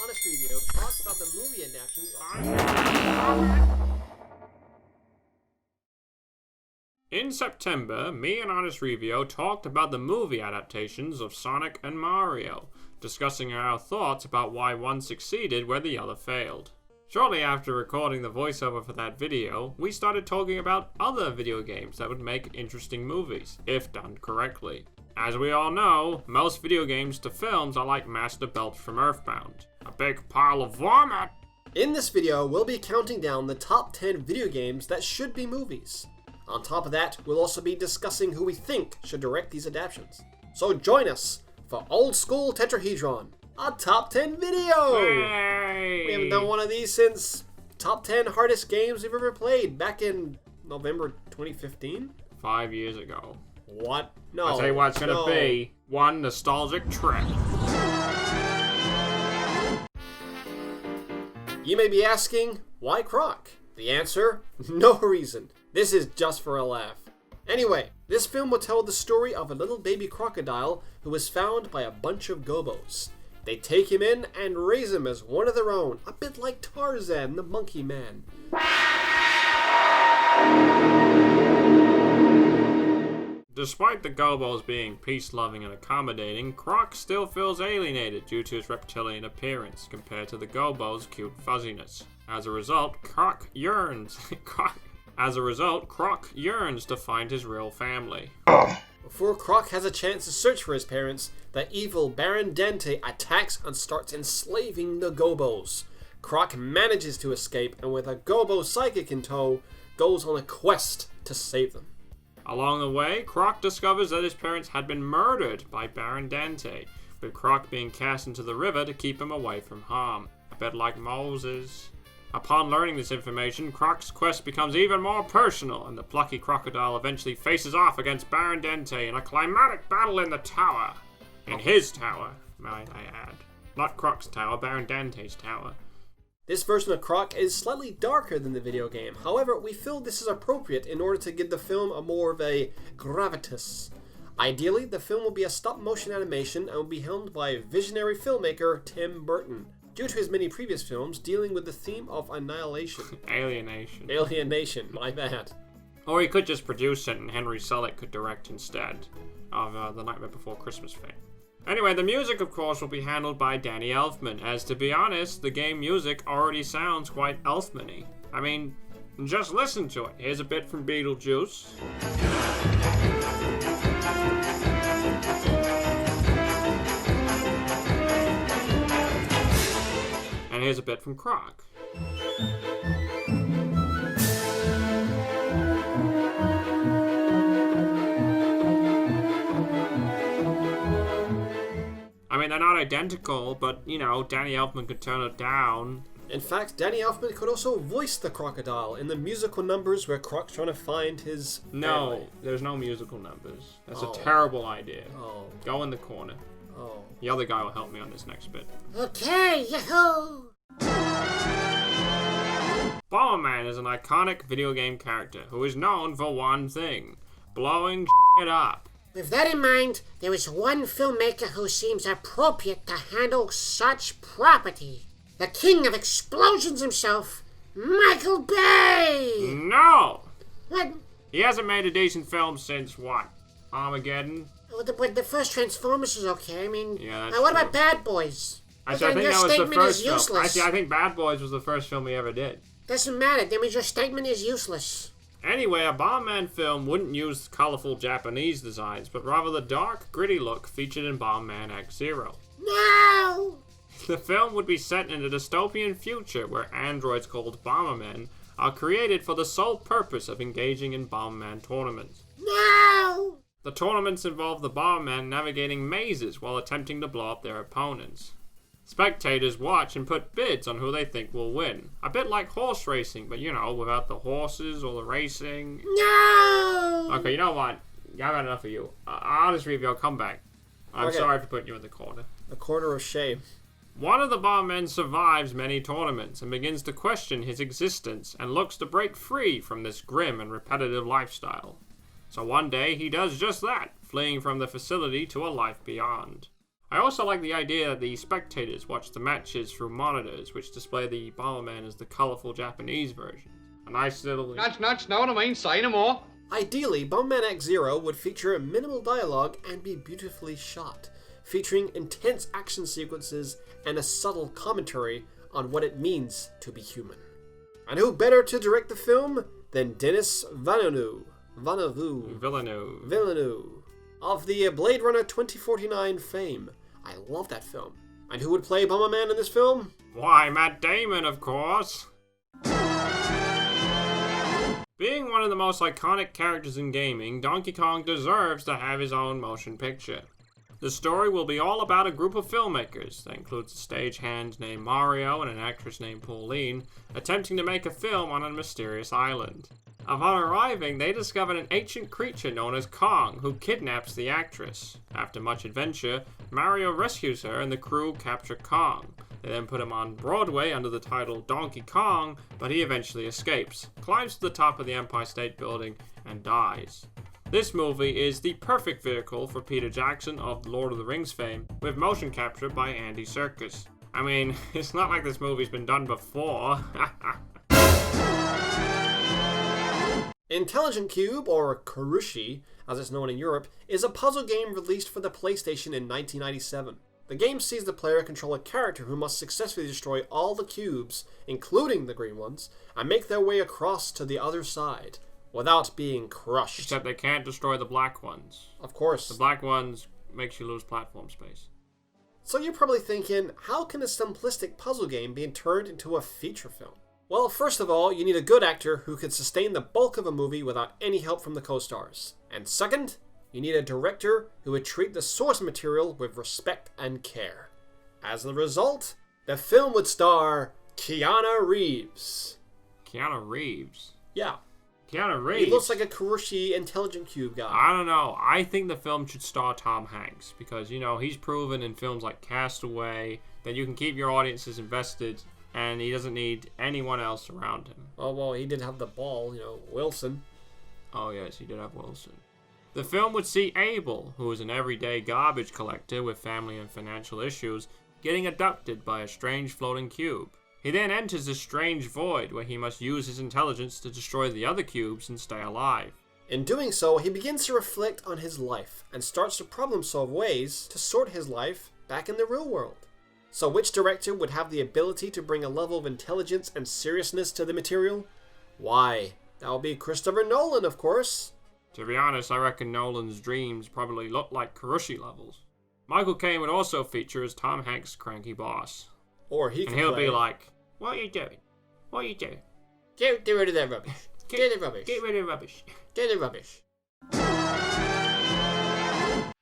Honest Review talks about the movie adaptations. In September, me and Honest Review talked about the movie adaptations of Sonic and Mario, discussing our thoughts about why one succeeded where the other failed. Shortly after recording the voiceover for that video, we started talking about other video games that would make interesting movies, if done correctly. As we all know, most video games to films are like Master Belch from Earthbound. A big pile of vomit! In this video, we'll be counting down the top 10 video games that should be movies. On top of that, we'll also be discussing who we think should direct these adaptations. So join us for Old School Tetrahedron, a top 10 video! Yay! We haven't done one of these since top 10 hardest games we've ever played back in November 2015? 5 years ago. What? No. I'll tell you what it's gonna be. One nostalgic trip. You may be asking, why Croc? The answer, no reason. This is just for a laugh. Anyway, this film will tell the story of a little baby crocodile who is found by a bunch of Gobbos. They take him in and raise him as one of their own, a bit like Tarzan the Monkey Man. Despite the Gobbos being peace-loving and accommodating, Croc still feels alienated due to his reptilian appearance compared to the Gobbos' cute fuzziness. As a result, Croc yearns to find his real family. Before Croc has a chance to search for his parents, the evil Baron Dente attacks and starts enslaving the Gobbos. Croc manages to escape and with a Gobbo psychic in tow, goes on a quest to save them. Along the way, Croc discovers that his parents had been murdered by Baron Dente, with Croc being cast into the river to keep him away from harm. A bit like Moses. Upon learning this information, Croc's quest becomes even more personal, and the plucky crocodile eventually faces off against Baron Dente in a climatic battle in the tower. In his tower, might I add. Not Croc's tower, Baron Dente's tower. This version of Croc is slightly darker than the video game. However, we feel this is appropriate in order to give the film a more of a gravitas. Ideally, the film will be a stop-motion animation and will be helmed by visionary filmmaker Tim Burton, due to his many previous films dealing with the theme of annihilation. Alienation, my bad. Or he could just produce it and Henry Selick could direct instead of The Nightmare Before Christmas fame. Anyway, the music, of course, will be handled by Danny Elfman, as to be honest, the game music already sounds quite Elfman-y. I mean, just listen to it. Here's a bit from Beetlejuice. And here's a bit from Croc. I mean, they're not identical, but, you know, Danny Elfman could turn it down. In fact, Danny Elfman could also voice the crocodile in the musical numbers where Croc's trying to find his family. No, there's no musical numbers. That's a terrible idea. Go in the corner. The other guy will help me on this next bit. Okay, yahoo! Bomberman is an iconic video game character who is known for one thing: blowing shit up. With that in mind, there is one filmmaker who seems appropriate to handle such property. The king of explosions himself, Michael Bay! No! What? He hasn't made a decent film since, what? Armageddon? Well, the first Transformers is okay. I mean, yeah, that's what true. about Bad Boys? Actually, I think that was the first film. Actually, I think Bad Boys was the first film he ever did. Doesn't matter. That means your statement is useless. Anyway, a Bomberman film wouldn't use colorful Japanese designs, but rather the dark, gritty look featured in Bomberman X-Zero. No! The film would be set in a dystopian future where androids called Bombermen are created for the sole purpose of engaging in Bomberman tournaments. No! The tournaments involve the Bombermen navigating mazes while attempting to blow up their opponents. Spectators watch and put bids on who they think will win. A bit like horse racing, but you know, without the horses or the racing. No! Okay, you know what? I've had enough of you. Honest Review, come back. I'm sorry for putting you in the corner. A corner of shame. One of the Bombermen survives many tournaments and begins to question his existence and looks to break free from this grim and repetitive lifestyle. So one day he does just that, fleeing from the facility to a life beyond. I also like the idea that the spectators watch the matches through monitors, which display the Bomberman as the colourful Japanese version. A nice little... Nuts, no, I mean, say no more. Ideally, Bomberman X-Zero would feature minimal dialogue and be beautifully shot, featuring intense action sequences and a subtle commentary on what it means to be human. And who better to direct the film than Denis Villeneuve of the Blade Runner 2049 fame. I love that film. And who would play Bomberman in this film? Why, Matt Damon, of course! Being one of the most iconic characters in gaming, Donkey Kong deserves to have his own motion picture. The story will be all about a group of filmmakers, that includes a stagehand named Mario and an actress named Pauline, attempting to make a film on a mysterious island. Upon arriving, they discover an ancient creature known as Kong, who kidnaps the actress. After much adventure, Mario rescues her and the crew capture Kong. They then put him on Broadway under the title Donkey Kong, but he eventually escapes, climbs to the top of the Empire State Building, and dies. This movie is the perfect vehicle for Peter Jackson of Lord of the Rings fame, with motion capture by Andy Serkis. I mean, it's not like this movie's been done before. Intelligent Qube, or Kurushi, as it's known in Europe, is a puzzle game released for the PlayStation in 1997. The game sees the player control a character who must successfully destroy all the cubes, including the green ones, and make their way across to the other side, without being crushed. Except they can't destroy the black ones. Of course. The black ones makes you lose platform space. So you're probably thinking, how can a simplistic puzzle game be turned into a feature film? Well, first of all, you need a good actor who can sustain the bulk of a movie without any help from the co-stars. And second, you need a director who would treat the source material with respect and care. As a result, the film would star Keanu Reeves. Keanu Reeves? Yeah. Keanu Reeves? He looks like a Kurushi Intelligent Qube guy. I don't know. I think the film should star Tom Hanks because, you know, he's proven in films like Castaway that you can keep your audiences invested and he doesn't need anyone else around him. Oh, well, he did have the ball, Wilson. Oh, yes, he did have Wilson. The film would see Abel, who is an everyday garbage collector with family and financial issues, getting abducted by a strange floating cube. He then enters a strange void where he must use his intelligence to destroy the other cubes and stay alive. In doing so, he begins to reflect on his life and starts to problem-solve ways to sort his life back in the real world. So which director would have the ability to bring a level of intelligence and seriousness to the material? Why, that would be Christopher Nolan, of course. To be honest, I reckon Nolan's dreams probably look like Kurushi levels. Michael Caine would also feature as Tom Hanks' cranky boss. Or he And he'll be like, "What are you doing? What are you doing? Get rid of that rubbish. Get the rubbish. Get rid of rubbish." Get the rubbish.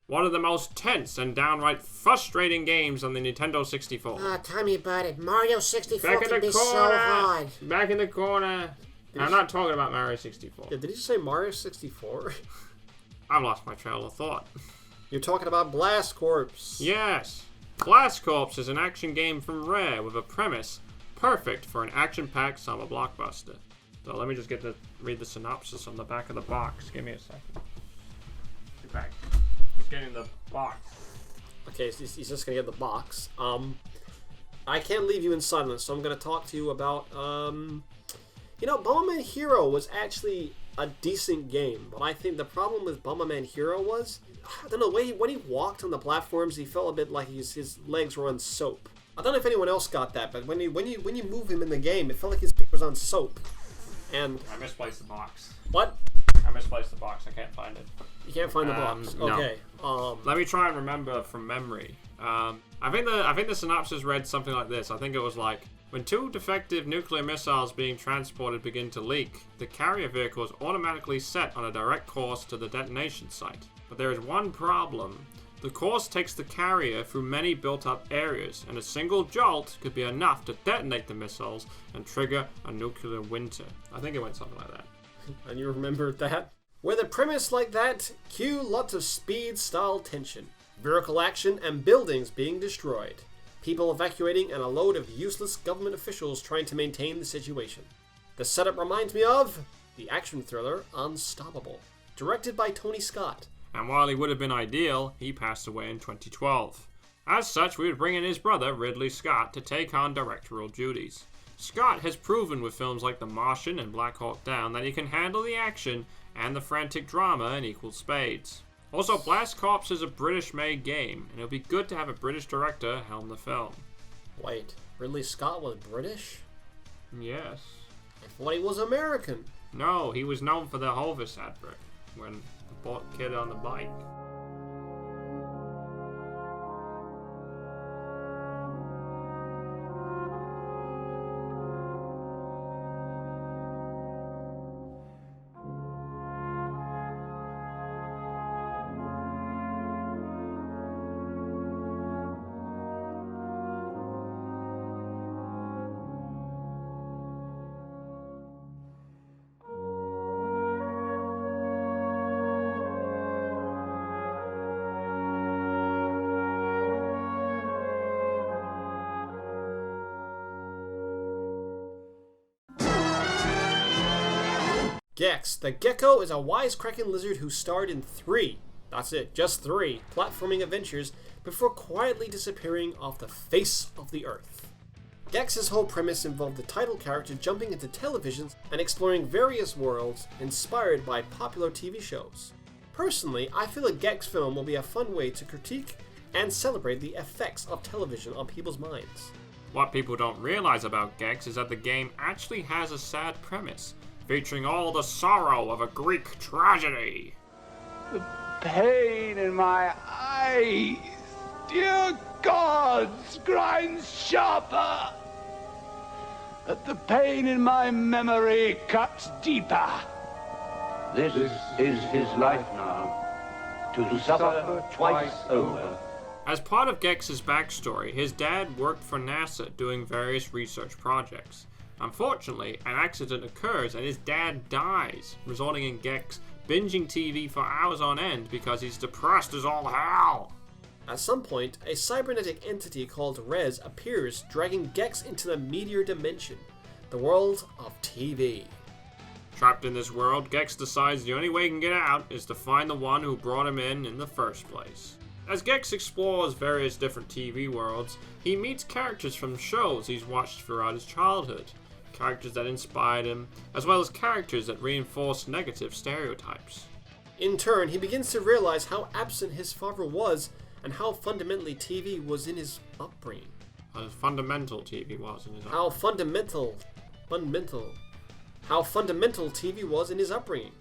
One of the most tense and downright frustrating games on the Nintendo 64. Oh, tell me about it. Mario 64 can be so hard. Back in the corner. I'm not talking about Mario 64. Yeah, did you say Mario 64? I've lost my trail of thought. You're talking about Blast Corps. Yes. Blast Corps is an action game from Rare with a premise perfect for an action-packed summer blockbuster. So let me just read the synopsis on the back of the box. Give me a second. Get back. Just getting the box. Okay, so he's just gonna get the box. I can't leave you in silence, so I'm gonna talk to you about Bomberman Hero was actually a decent game, but I think the problem with Bomberman Hero was, I don't know, when he walked on the platforms, he felt a bit like his legs were on soap. I don't know if anyone else got that, but when you move him in the game, it felt like his feet was on soap. And I misplaced the box. What? I misplaced the box. I can't find it. You can't find the box. Okay. No. Let me try and remember from memory. I think the synopsis read something like this. I think it was like, when two defective nuclear missiles being transported begin to leak, the carrier vehicle is automatically set on a direct course to the detonation site. But there is one problem. The course takes the carrier through many built-up areas, and a single jolt could be enough to detonate the missiles and trigger a nuclear winter. I think it went something like that. And you remembered that? With a premise like that, cue lots of speed-style tension, vehicle action, and buildings being destroyed. People evacuating and a load of useless government officials trying to maintain the situation. The setup reminds me of the action thriller Unstoppable, directed by Tony Scott. And while he would have been ideal, he passed away in 2012. As such, we would bring in his brother, Ridley Scott, to take on directorial duties. Scott has proven with films like The Martian and Black Hawk Down that he can handle the action and the frantic drama in equal spades. Also, Blast Corps is a British-made game, and it would be good to have a British director helm the film. Wait, Ridley Scott was British? Yes. I thought he was American. No, he was known for the Hovis advert, when the kid on the bike. Gex, the Gecko, is a wisecracking lizard who starred in 3, that's it, just 3, platforming adventures before quietly disappearing off the face of the Earth. Gex's whole premise involved the title character jumping into televisions and exploring various worlds inspired by popular TV shows. Personally, I feel a Gex film will be a fun way to critique and celebrate the effects of television on people's minds. What people don't realize about Gex is that the game actually has a sad premise, featuring all the sorrow of a Greek tragedy. The pain in my eyes, dear gods, grinds sharper. But the pain in my memory cuts deeper. This is his life now, to suffer twice over. As part of Gex's backstory, his dad worked for NASA doing various research projects. Unfortunately, an accident occurs and his dad dies, resulting in Gex binging TV for hours on end because he's depressed as all hell. At some point, a cybernetic entity called Rez appears, dragging Gex into the meteor dimension, the world of TV. Trapped in this world, Gex decides the only way he can get out is to find the one who brought him in the first place. As Gex explores various different TV worlds, he meets characters from shows he's watched throughout his childhood. Characters that inspired him, as well as characters that reinforce negative stereotypes. In turn, he begins to realize how absent his father was and how fundamentally TV was in his upbringing. How fundamental TV was in his upbringing. How fundamental TV was in his upbringing.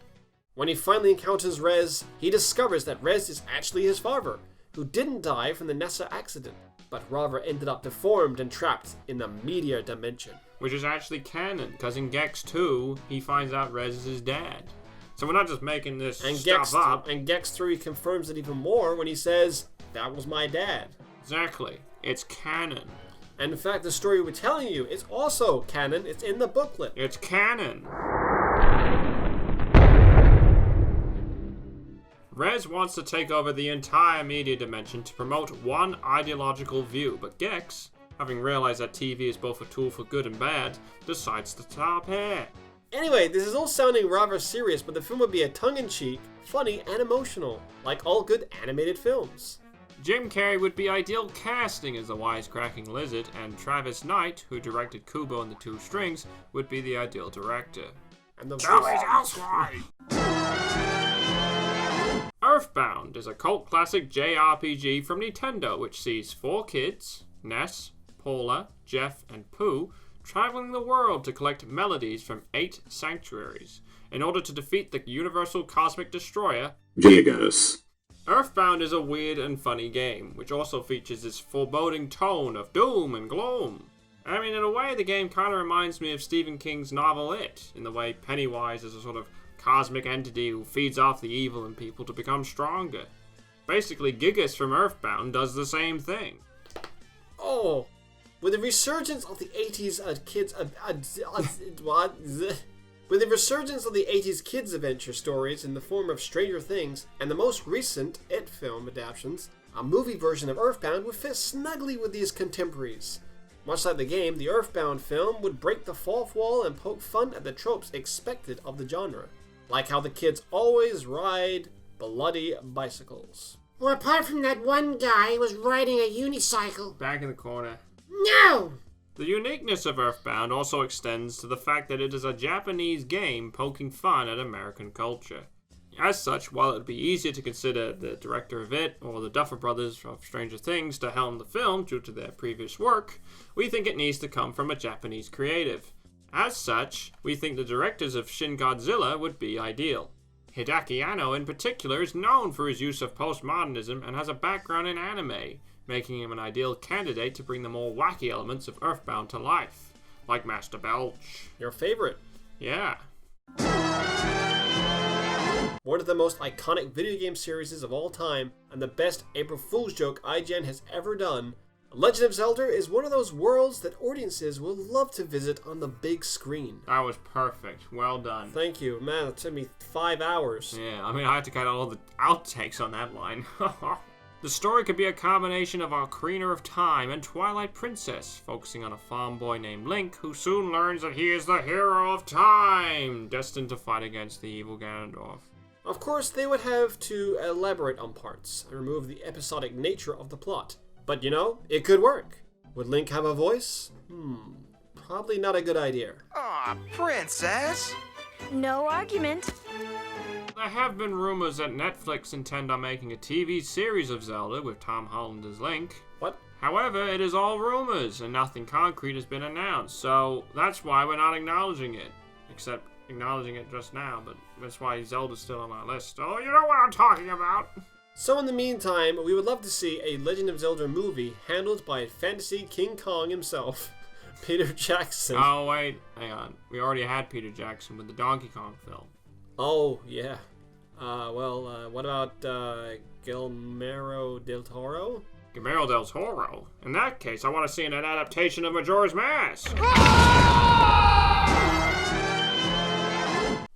When he finally encounters Rez, he discovers that Rez is actually his father, who didn't die from the NASA accident, but rather ended up deformed and trapped in the meteor dimension. Which is actually canon, because in Gex 2, he finds out Rez is his dad. So we're not just making this stuff up. And Gex 3 confirms it even more when he says, "That was my dad." Exactly. It's canon. And in fact, the story we're telling you is also canon. It's in the booklet. It's canon. Rez wants to take over the entire media dimension to promote one ideological view, but Gex, having realized that TV is both a tool for good and bad, decides to stop here. Anyway, this is all sounding rather serious, but the film would be a tongue-in-cheek, funny, and emotional, like all good animated films. Jim Carrey would be ideal casting as the wisecracking lizard, and Travis Knight, who directed Qube and the Two Strings, would be the ideal director. And the Earthbound is a cult classic JRPG from Nintendo which sees 4 kids, Ness, Paula, Jeff, and Pooh, traveling the world to collect melodies from 8 sanctuaries in order to defeat the universal cosmic destroyer, Gobbos. Earthbound is a weird and funny game, which also features this foreboding tone of doom and gloom. I mean, in a way, the game kind of reminds me of Stephen King's novel It, in the way Pennywise is a sort of cosmic entity who feeds off the evil in people to become stronger. Basically, Gigas from Earthbound does the same thing. Oh, with the resurgence of the 80s With the resurgence of the 80s kids adventure stories in the form of Stranger Things and the most recent It film adaptations, a movie version of Earthbound would fit snugly with these contemporaries. Much like the game, the Earthbound film would break the fourth wall and poke fun at the tropes expected of the genre, like how the kids always ride bloody bicycles. Or apart from that one guy who was riding a unicycle. Back in the corner. No! The uniqueness of Earthbound also extends to the fact that it is a Japanese game poking fun at American culture. As such, while it would be easier to consider the director of it or the Duffer Brothers of Stranger Things to helm the film due to their previous work, we think it needs to come from a Japanese creative. As such, we think the directors of Shin Godzilla would be ideal. Hideaki Anno in particular is known for his use of postmodernism and has a background in anime, making him an ideal candidate to bring the more wacky elements of Earthbound to life, like Master Belch. Your favorite. Yeah. One of the most iconic video game series of all time, and the best April Fool's joke IGN has ever done, Legend of Zelda is one of those worlds that audiences will love to visit on the big screen. That was perfect. Well done. Thank you. Man, it took me 5 hours. Yeah, I mean, I had to cut out all the outtakes on that line. The story could be a combination of Ocarina of Time and Twilight Princess, focusing on a farm boy named Link, who soon learns that he is the hero of time, destined to fight against the evil Ganondorf. Of course, they would have to elaborate on parts and remove the episodic nature of the plot. But you know, it could work. Would Link have a voice? Probably not a good idea. Aw, princess! No argument. There have been rumors that Netflix intend on making a TV series of Zelda with Tom Holland as Link. What? However, it is all rumors and nothing concrete has been announced, so that's why we're not acknowledging it. Except acknowledging it just now, but that's why Zelda's still on our list. Oh, you know what I'm talking about! So in the meantime, we would love to see a Legend of Zelda movie handled by fantasy King Kong himself, Peter Jackson. Oh, wait, hang on. We already had Peter Jackson with the Donkey Kong film. Oh, yeah. What about Guillermo del Toro? Guillermo del Toro? In that case, I want to see an adaptation of Majora's Mask!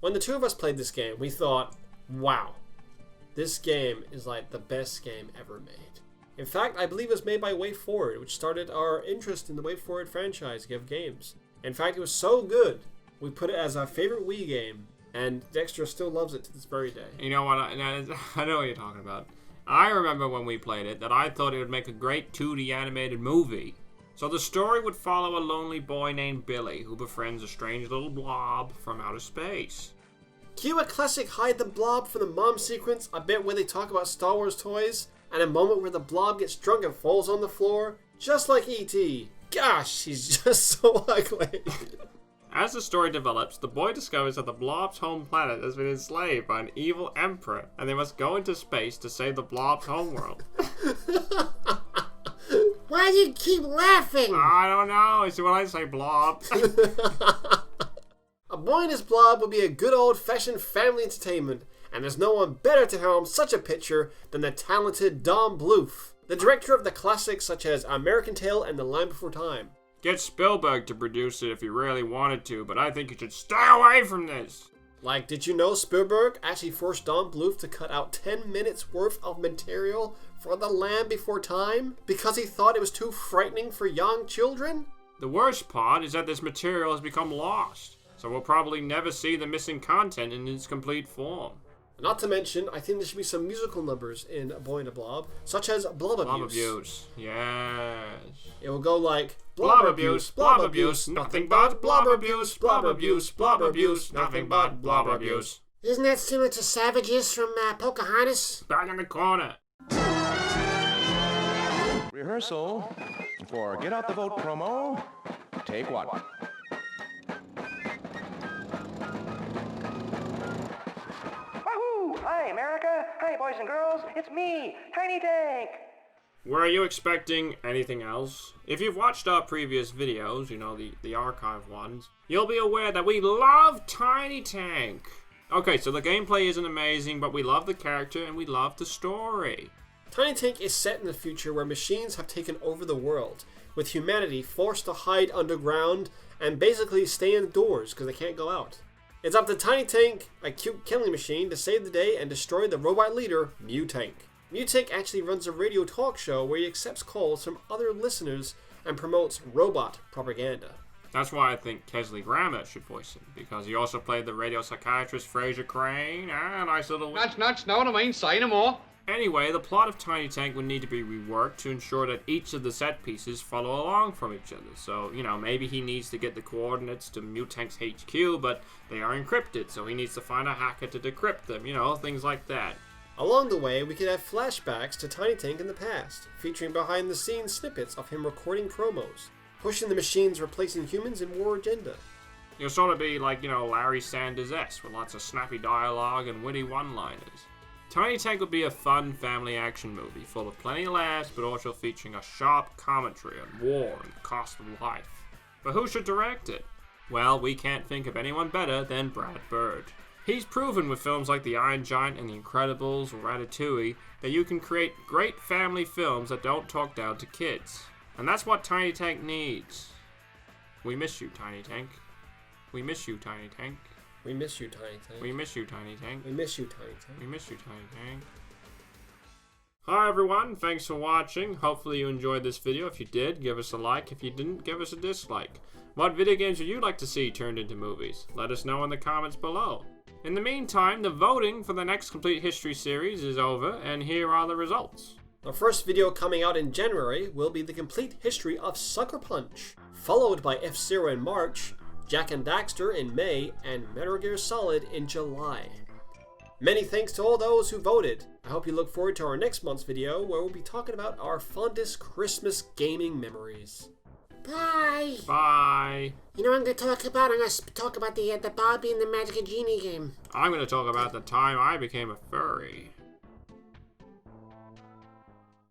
When the two of us played this game, we thought, wow, this game is like the best game ever made. In fact, I believe it was made by WayForward, which started our interest in the WayForward franchise of games. In fact, it was so good, we put it as our favorite Wii game, and Dexter still loves it to this very day. You know what? I know what you're talking about. I remember when we played it that I thought it would make a great 2D animated movie. So the story would follow a lonely boy named Billy who befriends a strange little blob from outer space. Cue a classic hide the blob from the mom sequence, a bit where they talk about Star Wars toys, and a moment where the blob gets drunk and falls on the floor, just like E.T. Gosh, he's just so ugly. As the story develops, the boy discovers that the blob's home planet has been enslaved by an evil emperor, and they must go into space to save the blob's homeworld. Why do you keep laughing? I don't know, it's when I say blob. A Boy and His Blob would be a good old-fashioned family entertainment, and there's no one better to helm such a picture than the talented Don Bluth, the director of the classics such as American Tail and The Land Before Time. Get Spielberg to produce it if you really wanted to, but I think you should stay away from this. Like, did you know Spielberg actually forced Don Bluth to cut out 10 minutes worth of material for The Land Before Time because he thought it was too frightening for young children? The worst part is that this material has become lost, so we'll probably never see the missing content in its complete form. Not to mention, I think there should be some musical numbers in A Boy and a Blob, such as Blob Abuse. Blob Abuse, yes. It will go like, Blob abuse, nothing but blob abuse, blob abuse, blob abuse, nothing but blob abuse. Isn't that similar to Savages from Pocahontas? Back in the corner. Rehearsal for Get Out the Vote promo. Take one. Wahoo! Hi, America. Hi, boys and girls. It's me, Tiny Tank. Were you expecting anything else? If you've watched our previous videos, you know, the archive ones, you'll be aware that we love Tiny Tank. Okay, so the gameplay isn't amazing, but we love the character and we love the story. Tiny Tank is set in the future where machines have taken over the world, with humanity forced to hide underground and basically stay indoors because they can't go out. It's up to Tiny Tank, a cute killing machine, to save the day and destroy the robot leader, Mutank. Mutank actually runs a radio talk show where he accepts calls from other listeners and promotes robot propaganda. That's why I think Kesley Grammer should voice him, because he also played the radio psychiatrist Fraser Crane. Nice little... That's not what I mean, say no more. Anyway, the plot of Tiny Tank would need to be reworked to ensure that each of the set pieces follow along from each other. So, maybe he needs to get the coordinates to Mutank's HQ, but they are encrypted, so he needs to find a hacker to decrypt them, things like that. Along the way, we could have flashbacks to Tiny Tank in the past, featuring behind-the-scenes snippets of him recording promos, pushing the machines replacing humans in War Agenda. You'll sort of be like, Larry Sanders-esque, with lots of snappy dialogue and witty one-liners. Tiny Tank would be a fun family action movie, full of plenty of laughs, but also featuring a sharp commentary on war and the cost of life. But who should direct it? Well, we can't think of anyone better than Brad Bird. He's proven with films like The Iron Giant and The Incredibles or Ratatouille that you can create great family films that don't talk down to kids. And that's what Tiny Tank needs. We miss you, Tiny Tank. We miss you, Tiny Tank. We miss you, Tiny Tank. We miss you, Tiny Tank. We miss you, Tiny Tank. We miss you, Tiny Tank. Hi everyone, thanks for watching. Hopefully you enjoyed this video. If you did, give us a like. If you didn't, give us a dislike. What video games would you like to see turned into movies? Let us know in the comments below. In the meantime, the voting for the next Complete History series is over, and here are the results. The first video coming out in January will be the complete history of Sucker Punch, followed by F-Zero in March, Jak and Daxter in May, and Metal Gear Solid in July. Many thanks to all those who voted. I hope you look forward to our next month's video where we'll be talking about our fondest Christmas gaming memories. Bye. Bye. I'm gonna talk about the Bobby and the Magic Genie game. I'm gonna talk about the time I became a furry.